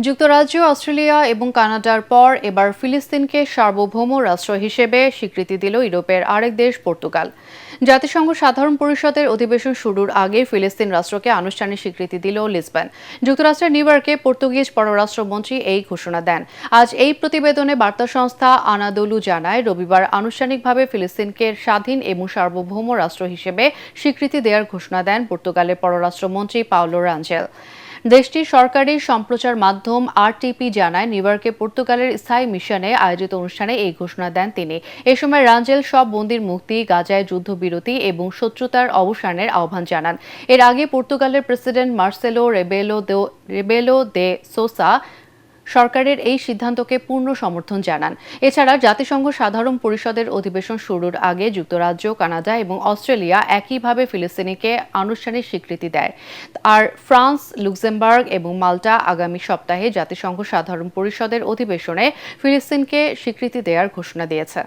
যুক্তরাজ্য, অস্ট্রেলিয়া এবং কানাডার পর এবার ফিলিস্তিনকে সার্বভৌম রাষ্ট্র হিসেবে স্বীকৃতি দিল ইউরোপের আরেক দেশ পর্তুগাল। জাতিসংঘ সাধারণ পরিষদের অধিবেশন শুরুর আগে ফিলিস্তিন রাষ্ট্রকে আনুষ্ঠানিক স্বীকৃতি দিল লিসবন। যুক্তরাষ্ট্রের নিউ ইয়র্কে পর্তুগিজ পররাষ্ট্রমন্ত্রী এই ঘোষণা দেন। আজ এই প্রতিবেদনে বার্তা সংস্থা আনাদোলু জানায়, রবিবার আনুষ্ঠানিকভাবে ফিলিস্তিনকে স্বাধীন এবং সার্বভৌম রাষ্ট্র হিসেবে স্বীকৃতি দেওয়ার ঘোষণা দেন পর্তুগালের পররাষ্ট্রমন্ত্রী পাওলো রাঞ্জেল। দেশটির সরকারি সম্প্রচার মাধ্যম আরটিপি জানায়, নিউ ইয়র্কে পর্তুগালের স্থায়ী মিশনে আয়োজিত অনুষ্ঠানে এই ঘোষণা দেন তিনি। এ সময় রাঞ্জেল সব বন্দীর মুক্তি, গাজায় যুদ্ধবিরতি এবং শত্রুতার অবসানের আহ্বান জানান। এর আগে পর্তুগালের প্রেসিডেন্ট মার্সেলো রেবেলো দে সোসা সরকারের এই সিদ্ধান্তকে পূর্ণ সমর্থন জানান। এছাড়া জাতিসংঘ সাধারণ পরিষদের অধিবেশন শুরুর আগে যুক্তরাজ্য, কানাডা এবং অস্ট্রেলিয়া একইভাবে ফিলিস্তিনিকে আনুষ্ঠানিক স্বীকৃতি দেয়। আর ফ্রান্স, লুক্সেমবার্গ এবং মাল্টা আগামী সপ্তাহে জাতিসংঘ সাধারণ পরিষদের অধিবেশনে ফিলিস্তিনকে স্বীকৃতি দেওয়ার ঘোষণা দিয়েছে।